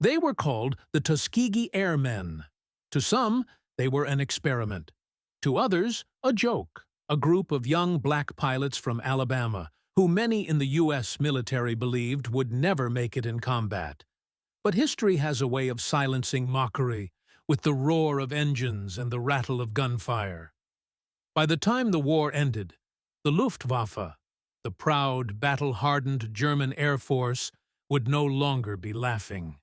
They were called the Tuskegee Airmen. To some, they were an experiment. To others, a joke, a group of young black pilots from Alabama, who many in the U.S. military believed would never make it in combat. But history has a way of silencing mockery with the roar of engines and the rattle of gunfire. By the time the war ended, the Luftwaffe, the proud, battle-hardened German Air Force, would no longer be laughing.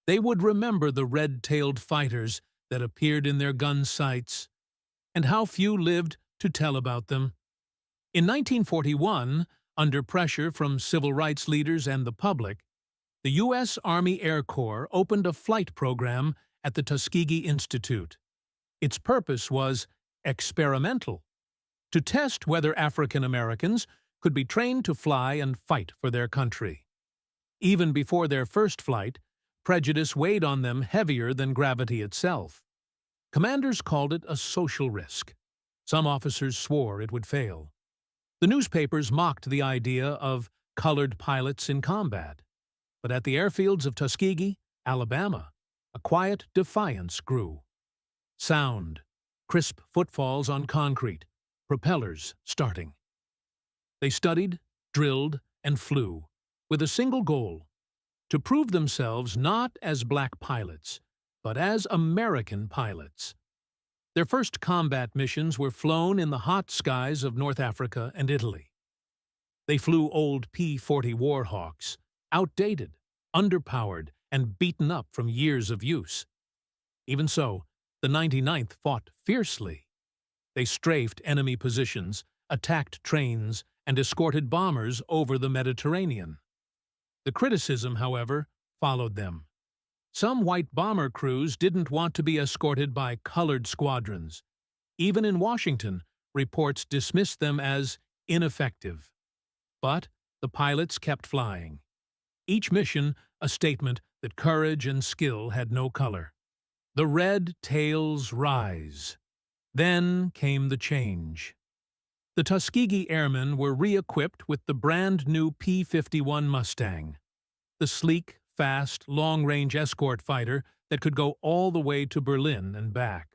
They would remember the red-tailed fighters that appeared in their gun sights, and how few lived to tell about them. In 1941, under pressure from civil rights leaders and the public, the U.S. Army Air Corps opened a flight program at the Tuskegee Institute. Its purpose was experimental, to test whether African Americans could be trained to fly and fight for their country. Even before their first flight, prejudice weighed on them heavier than gravity itself. Commanders called it a social risk. Some officers swore it would fail. The newspapers mocked the idea of colored pilots in combat. But at the airfields of Tuskegee, Alabama, a quiet defiance grew. Sound, crisp footfalls on concrete, propellers starting. They studied, drilled, and flew, with a single goal: to prove themselves not as black pilots, but as American pilots. Their first combat missions were flown in the hot skies of North Africa and Italy. They flew old P-40 Warhawks, outdated, underpowered, and beaten up from years of use. Even so, the 99th fought fiercely. They strafed enemy positions, attacked trains, and escorted bombers over the Mediterranean. The criticism, however, followed them. Some white bomber crews didn't want to be escorted by colored squadrons. Even in Washington, reports dismissed them as ineffective. But the pilots kept flying. Each mission a statement that courage and skill had no color. The red tails rise. Then came the change. The Tuskegee Airmen were re-equipped with the brand-new P-51 Mustang, the sleek, fast, long-range escort fighter that could go all the way to Berlin and back.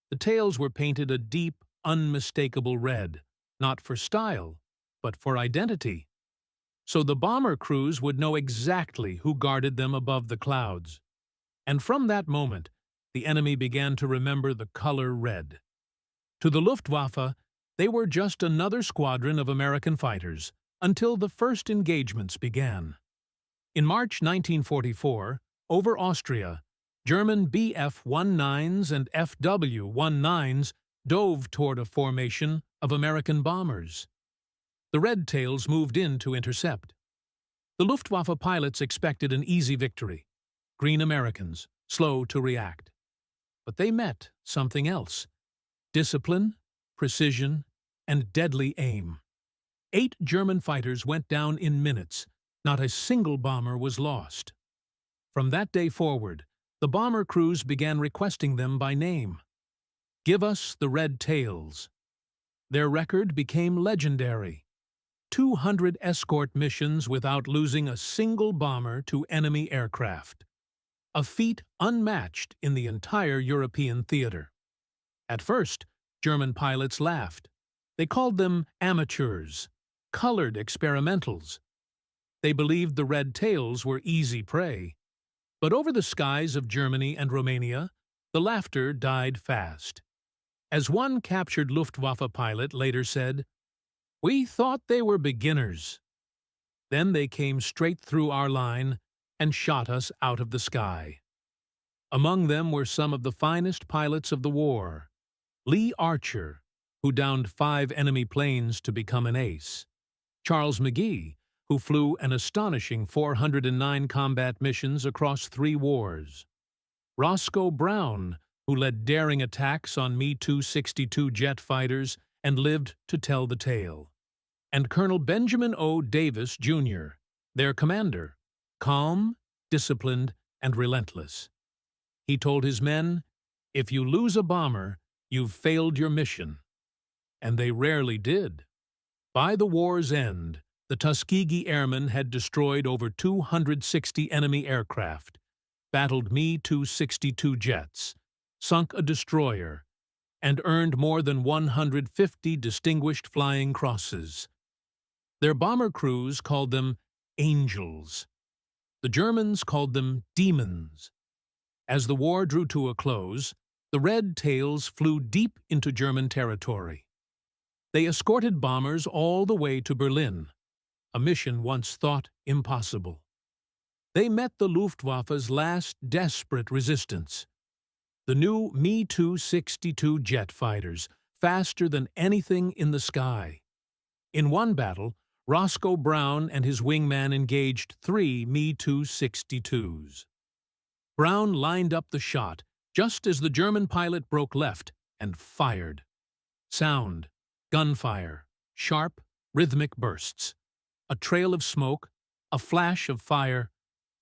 The tails were painted a deep, unmistakable red, not for style, but for identity. So the bomber crews would know exactly who guarded them above the clouds. And from that moment, the enemy began to remember the color red. To the Luftwaffe, they were just another squadron of American fighters until the first engagements began. In March 1944, over Austria, German Bf-19s and Fw-19s dove toward a formation of American bombers. The red tails moved in to intercept. The Luftwaffe pilots expected an easy victory. Green Americans, slow to react. But they met something else: discipline, precision, and deadly aim. 8 German fighters went down in minutes. Not a single bomber was lost. From that day forward, the bomber crews began requesting them by name. "Give us the red tails." Their record became legendary. 200 escort missions without losing a single bomber to enemy aircraft. A feat unmatched in the entire European theater. At first, German pilots laughed. They called them amateurs, colored experimentals. They believed the red tails were easy prey. But over the skies of Germany and Romania, the laughter died fast. As one captured Luftwaffe pilot later said, "We thought they were beginners." Then they came straight through our line and shot us out of the sky. Among them were some of the finest pilots of the war. Lee Archer, who downed 5 enemy planes to become an ace. Charles McGee, who flew an astonishing 409 combat missions across 3 wars. Roscoe Brown, who led daring attacks on Me-262 jet fighters and lived to tell the tale. And Colonel BenjaminODavis, Jr., their commander, calm, disciplined, and relentless. He told his men, "If you lose a bomber, you've failed your mission." And they rarely did. By the war's end, the Tuskegee Airmen had destroyed over 260 enemy aircraft, battled Me-262 jets, sunk a destroyer, and earned more than 150 distinguished flying crosses. Their bomber crews called them angels. The Germans called them demons. As the war drew to a close, the Red Tails flew deep into German territory. They escorted bombers all the way to Berlin, a mission once thought impossible. They met the Luftwaffe's last desperate resistance. The new Me-262 jet fighters, faster than anything in the sky. In one battle, Roscoe Brown and his wingman engaged 3 Me-262s. Brown lined up the shot just as the German pilot broke left and fired. Sound, gunfire, sharp, rhythmic bursts. A trail of smoke, a flash of fire,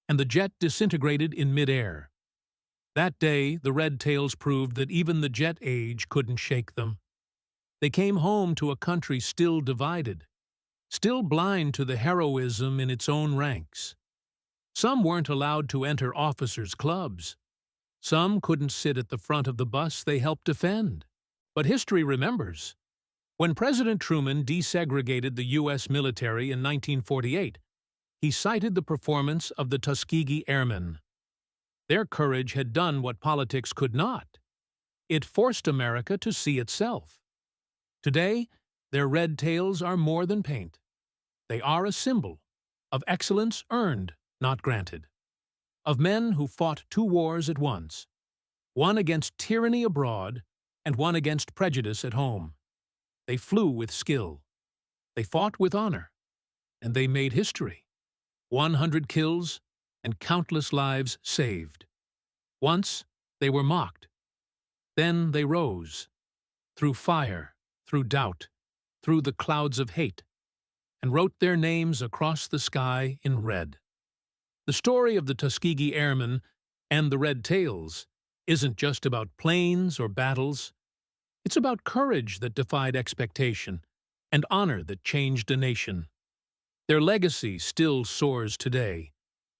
and the jet disintegrated in midair. That day, the Red Tails proved that even the jet age couldn't shake them. They came home to a country still divided, still blind to the heroism in its own ranks. Some weren't allowed to enter officers' clubs. Some couldn't sit at the front of the bus they helped defend. But history remembers. When President Truman desegregated the U.S. military in 1948, he cited the performance of the Tuskegee Airmen. Their courage had done what politics could not. It forced America to see itself. Today, their red tails are more than paint. They are a symbol of excellence earned, not granted. Of men who fought 2 wars at once, one against tyranny abroad and one against prejudice at home. They flew with skill. They fought with honor. And they made history. 100 kills and countless lives saved. Once, they were mocked. Then they rose. Through fire, through doubt, through the clouds of hate, and wrote their names across the sky in red. The story of the Tuskegee Airmen and the Red Tails isn't just about planes or battles. It's about courage that defied expectation and honor that changed a nation. Their legacy still soars today,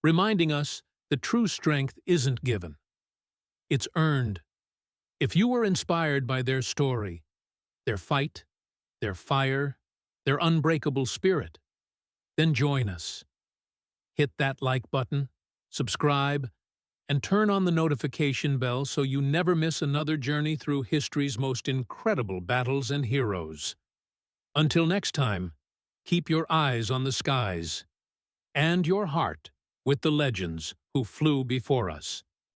reminding us that true strength isn't given. It's earned. If you were inspired by their story, their fight, their fire, their unbreakable spirit, then join us. Hit that like button, subscribe, and turn on the notification bell so you never miss another journey through history's most incredible battles and heroes. Until next time, keep your eyes on the skies and your heart with the legends who flew before us.